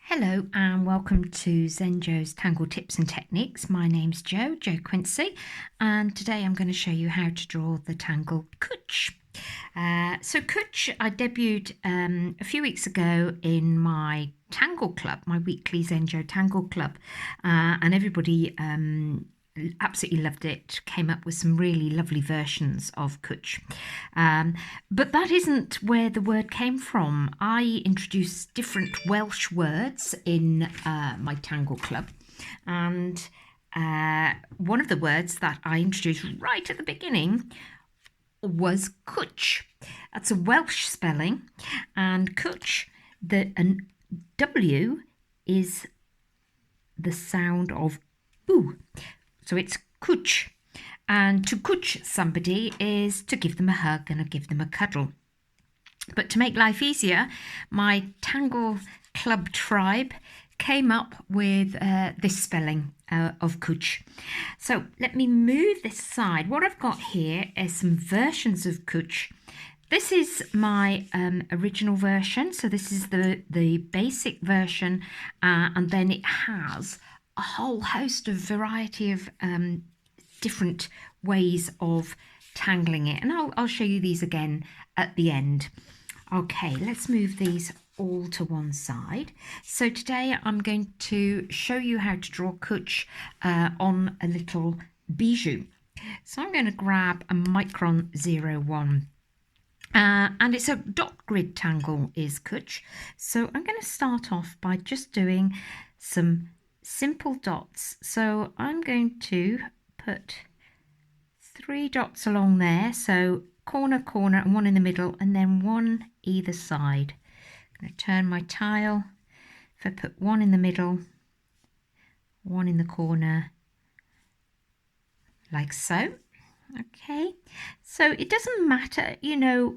Hello and welcome to Zenjo's Tangle Tips and Techniques. My name's Jo Quincy, and today I'm going to show you how to draw the tangle Cwtch. Cwtch I debuted a few weeks ago in my Tangle Club, my weekly Zenjo Tangle Club, and everybody absolutely loved it. Came up with some really lovely versions of Cwtch. But that isn't where the word came from. I introduced different Welsh words in my Tangle Club, and one of the words that I introduced right at the beginning was Cwtch. That's a Welsh spelling, and Cwtch, the W is the sound of ooh. So it's Cwtch, and to Cwtch somebody is to give them a hug and give them a cuddle. But to make life easier, my Tangle Club tribe came up with this spelling of Cwtch. So let me move this aside. What I've got here is some versions of Cwtch. This is my original version, so this is the basic version, and then it has a whole host of variety of different ways of tangling it, and I'll show you these again at the end. Okay, let's move these all to one side. So today I'm going to show you how to draw Cwtch on a little bijou. So I'm going to grab a Micron 01. And it's a dot grid tangle is Cwtch. So I'm going to start off by just doing some simple dots. So I'm going to put 3 dots along there, so corner, corner, and one in the middle, and then one either side. I'm going to turn my tile. If I put one in the middle, one in the corner, like so. Okay, so it doesn't matter, you know,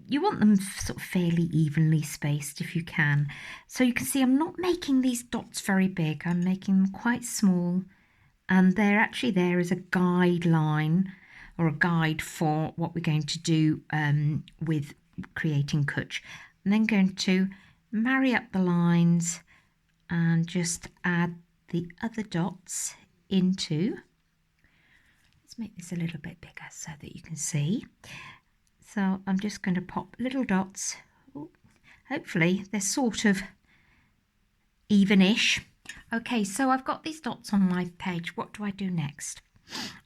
you want them sort of fairly evenly spaced if you can. So you can see I'm not making these dots very big. I'm making them quite small, and they're actually there as a guideline or a guide for what we're going to do with creating Cwtch. I'm then going to marry up the lines and just add the other dots into. Let's make this a little bit bigger so that you can see. So I'm just going to pop little dots. Ooh, hopefully they're sort of even-ish. Okay, so I've got these dots on my page. What do I do next?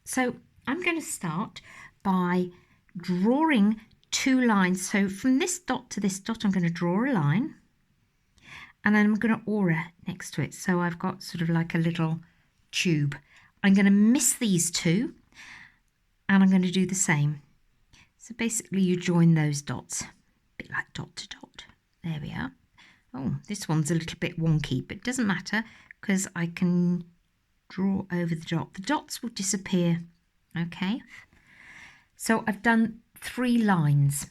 So I'm going to start by drawing 2 lines. So from this dot to this dot, I'm going to draw a line, and then I'm going to aura next to it. So I've got sort of like a little tube. I'm going to miss these 2, and I'm going to do the same. So basically you join those dots, a bit like dot to dot. There we are. Oh, this one's a little bit wonky, but it doesn't matter because I can draw over the dot. The dots will disappear, okay? So I've done 3 lines.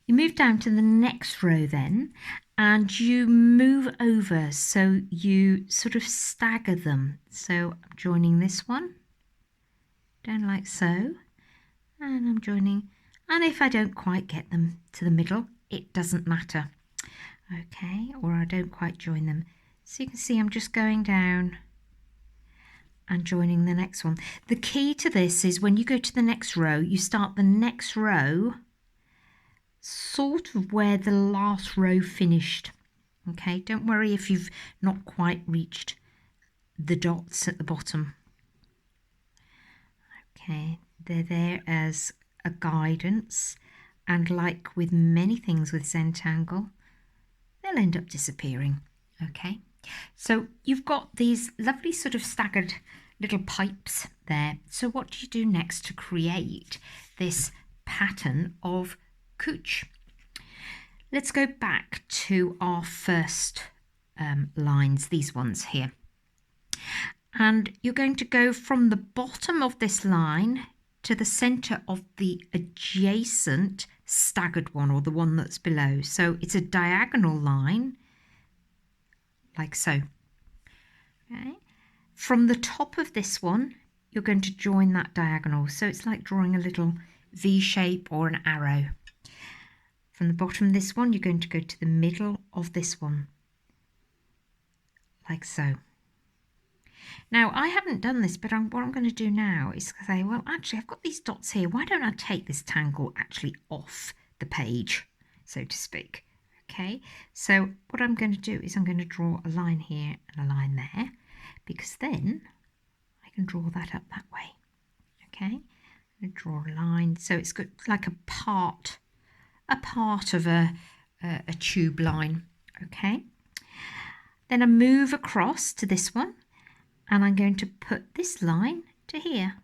You move down to the next row then, and you move over, so you sort of stagger them. So I'm joining this one down like so, and I'm joining, and if I don't quite get them to the middle, it doesn't matter. Okay, or I don't quite join them. So you can see I'm just going down and joining the next one. The key to this is when you go to the next row, you start the next row sort of where the last row finished. Okay, don't worry if you've not quite reached the dots at the bottom. Okay, they're there as a guidance, and like with many things with Zentangle, they'll end up disappearing. Okay, so you've got these lovely sort of staggered little pipes there. So what do you do next to create this pattern of Cwtch? Let's go back to our first lines, these ones here. And you're going to go from the bottom of this line to the centre of the adjacent staggered one, or the one that's below. So it's a diagonal line, like so. Okay. From the top of this one, you're going to join that diagonal. So it's like drawing a little V shape or an arrow. From the bottom of this one, you're going to go to the middle of this one. like so. Now, I haven't done this, but what I'm going to do now is say, well, actually, I've got these dots here. Why don't I take this tangle actually off the page, so to speak? Okay, so what I'm going to do is I'm going to draw a line here and a line there, because then I can draw that up that way. Okay, I'm going to draw a line, so it's got like a part of a tube line. Okay, then I move across to this one, and I'm going to put this line to here,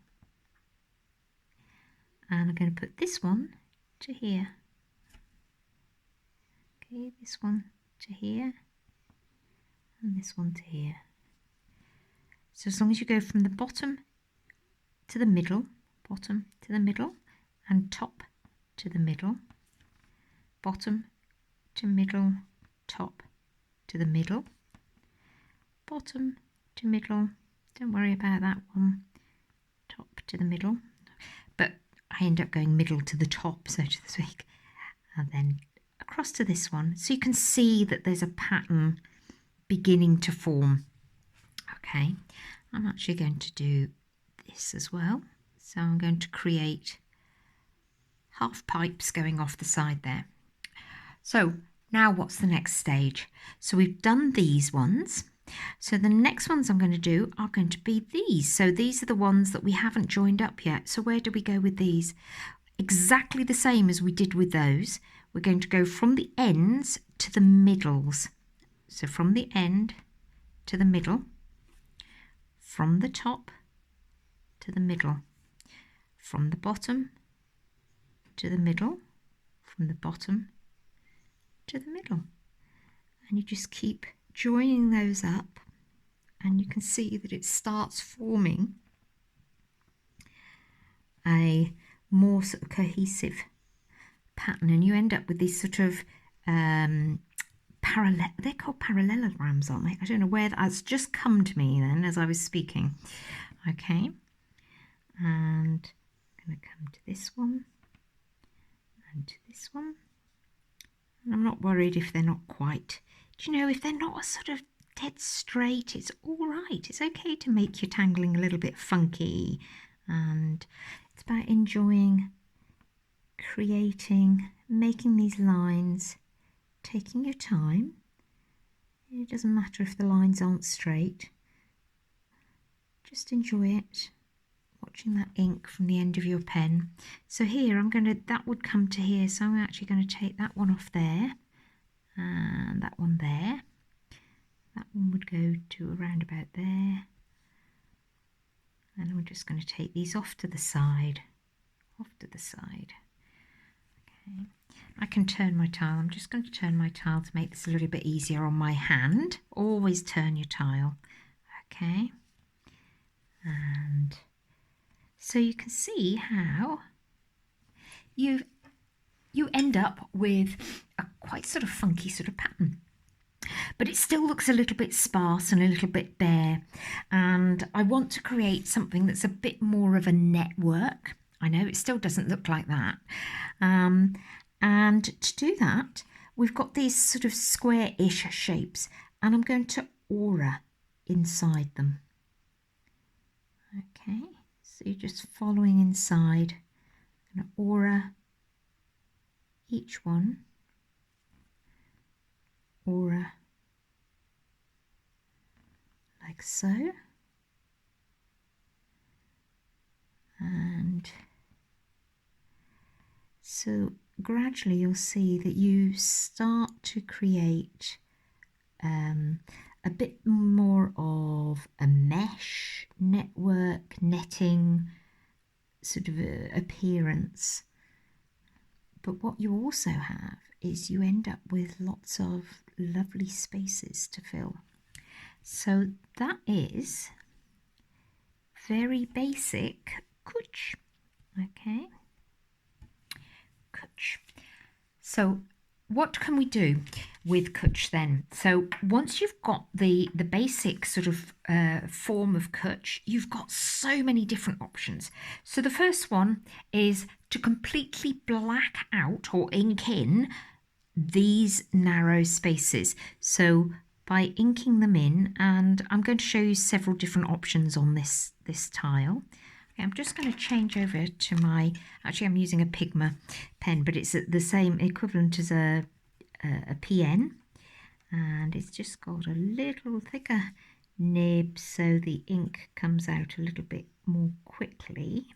and I'm going to put this one to here. Okay, this one to here, and this one to here. So as long as you go from the bottom to the middle, bottom to the middle, and top to the middle, bottom to middle, top to the middle, bottom to middle, don't worry about that one, top to the middle, but I end up going middle to the top, so to speak, and then across to this one, so you can see that there's a pattern beginning to form. Okay, I'm actually going to do this as well, so I'm going to create half pipes going off the side there. So now what's the next stage? So we've done these ones, so the next ones I'm going to do are going to be these. So these are the ones that we haven't joined up yet. So where do we go with these? Exactly the same as we did with those. We're going to go from the ends to the middles. So from the end to the middle, from the top to the middle, from the bottom to the middle, from the bottom to the middle. And you just keep joining those up, and you can see that it starts forming a more sort of cohesive pattern, and you end up with these sort of they're called parallelograms, aren't they? I don't know where that's just come to me then as I was speaking. Okay, and I'm going to come to this one and to this one, and I'm not worried if they're not quite, do you know, if they're not sort of dead straight, it's all right. It's okay to make your tangling a little bit funky, and it's about enjoying creating, making these lines, taking your time. It doesn't matter if the lines aren't straight, just enjoy it, watching that ink from the end of your pen. So here I'm going to, that would come to here, so I'm actually going to take that one off there and that one there. That one would go to around about there, and we're just going to take these off to the side, Okay, I can turn my tile. I'm just going to turn my tile to make this a little bit easier on my hand. Always turn your tile. Okay, and so you can see how you end up with a quite sort of funky sort of pattern. But it still looks a little bit sparse and a little bit bare, and I want to create something that's a bit more of a network. I know it still doesn't look like that, and to do that we've got these sort of square-ish shapes, and I'm going to aura inside them. Okay, so you're just following inside, and aura each one, aura like so, and so gradually you'll see that you start to create a bit more of a mesh, network, netting sort of appearance. But what you also have is you end up with lots of lovely spaces to fill. So that is very basic Cwtch. Okay, Cwtch. So what can we do with Cwtch then? So once you've got the basic sort of form of Cwtch, you've got so many different options. So the first one is to completely black out or ink in these narrow spaces. So by inking them in, and I'm going to show you several different options on this tile. Okay, I'm just going to change over to my, actually I'm using a Pigma pen, but it's the same equivalent as a PN, and it's just got a little thicker nib so the ink comes out a little bit more quickly.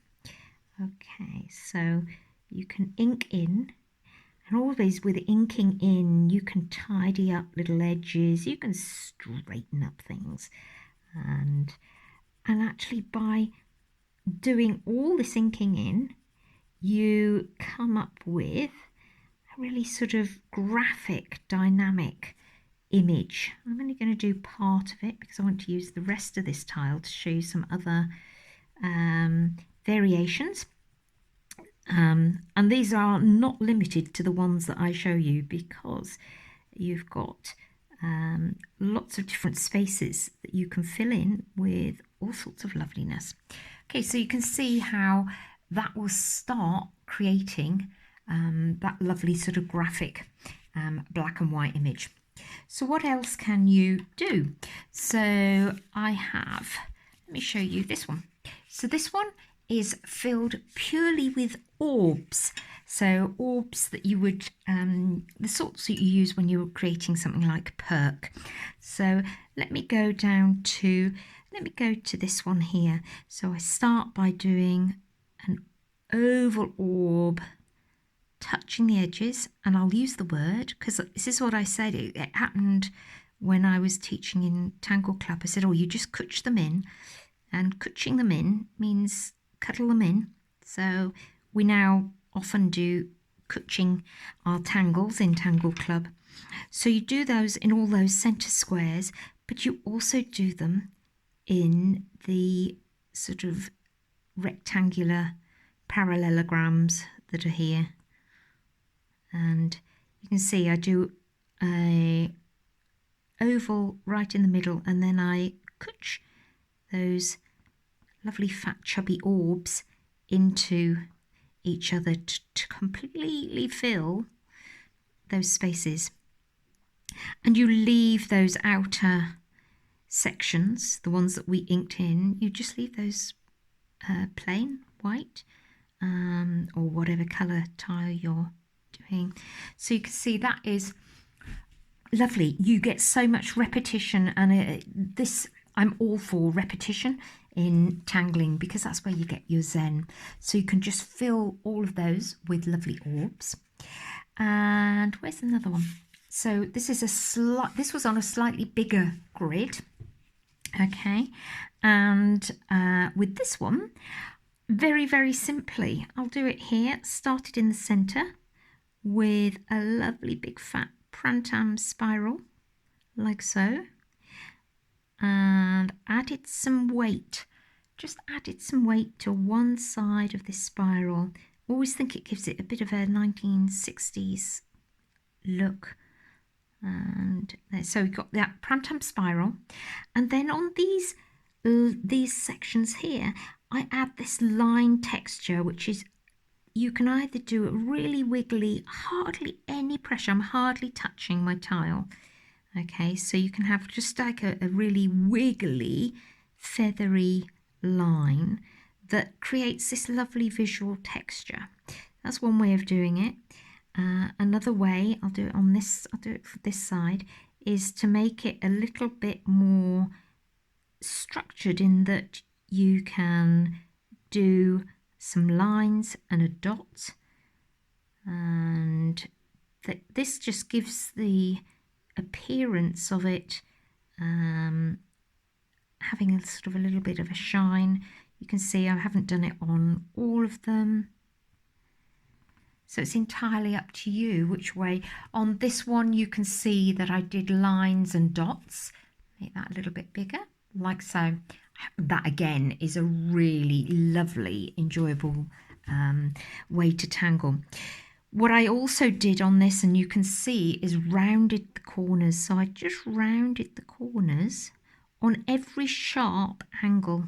Okay, so you can ink in, and always with inking in you can tidy up little edges, you can straighten up things, and actually by doing all this inking in you come up with a really sort of graphic, dynamic image. I'm only going to do part of it because I want to use the rest of this tile to show you some other variations. And these are not limited to the ones that I show you, because you've got lots of different spaces that you can fill in with all sorts of loveliness. Okay, so you can see how that will start creating that lovely sort of graphic black and white image. So what else can you do? So I have, let me show you this one. So this one is filled purely with orbs. So orbs that you would, the sorts that you use when you're creating something like perk. So let me go to this one here. So I start by doing an oval orb, touching the edges, and I'll use the word because this is what I said. It happened when I was teaching in Tangle Club. I said, oh, you just cwtch them in, and cwtching them in means cuddle them in. So we now often do cwtching our tangles in Tangle Club. So you do those in all those centre squares, but you also do them in the sort of rectangular parallelograms that are here. And you can see I do a oval right in the middle, and then I cwtch those lovely fat chubby orbs into each other to completely fill those spaces. And you leave those outer sections, the ones that we inked in, you just leave those plain white or whatever colour tile you're doing. So you can see that is lovely. You get so much repetition, and I'm all for repetition in tangling because that's where you get your zen. So you can just fill all of those with lovely orbs. And where's another one? So this is this was on a slightly bigger grid. Okay, and with this one, very simply, I'll do it here. Started in the centre with a lovely big fat prantam spiral, like so, and added some weight. Just added some weight to one side of this spiral. Always think it gives it a bit of a 1960s look. And so we've got that prantam spiral, and then on these sections here I add this line texture, which is, you can either do a really wiggly, hardly any pressure, I'm hardly touching my tile, okay, so you can have just like a really wiggly feathery line that creates this lovely visual texture. That's one way of doing it. Another way, I'll do it for this side, is to make it a little bit more structured, in that you can do some lines and a dot, and this just gives the appearance of it having a sort of a little bit of a shine. You can see I haven't done it on all of them. So it's entirely up to you which way. On this one you can see that I did lines and dots. Make that a little bit bigger, like so. That again is a really lovely, enjoyable way to tangle. What I also did on this, and you can see, is rounded the corners. So I just rounded the corners on every sharp angle.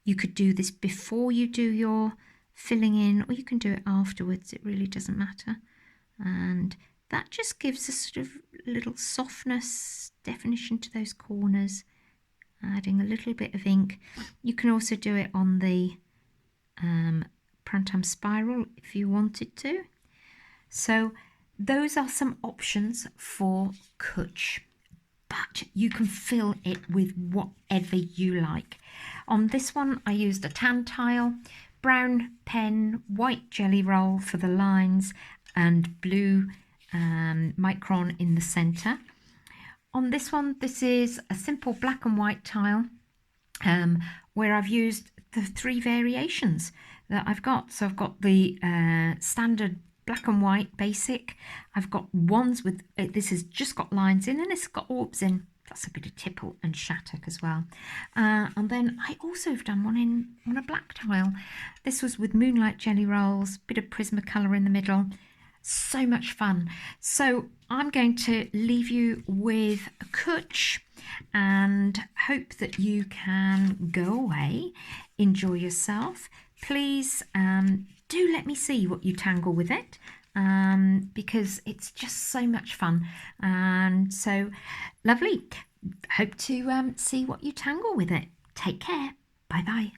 You could do this before you do your filling in, or you can do it afterwards, it really doesn't matter. And that just gives a sort of little softness, definition to those corners, adding a little bit of ink. You can also do it on the printemps spiral if you wanted to. So those are some options for Cwtch, but you can fill it with whatever you like. On this one I used a tan tile, brown pen, white jelly roll for the lines, and blue micron in the centre. On this one, this is a simple black and white tile where I've used the 3 variations that I've got. So I've got the standard black and white basic. I've got ones with, this has just got lines in, and it's got orbs in. That's a bit of tipple and shattuck as well. And then I also have done one on a black tile. This was with moonlight jelly rolls, bit of Prismacolor in the middle. So much fun. So I'm going to leave you with a Cwtch and hope that you can go away, enjoy yourself. Please do let me see what you tangle with it, because it's just so much fun. And so lovely. Hope to see what you tangle with it. Take care. Bye bye.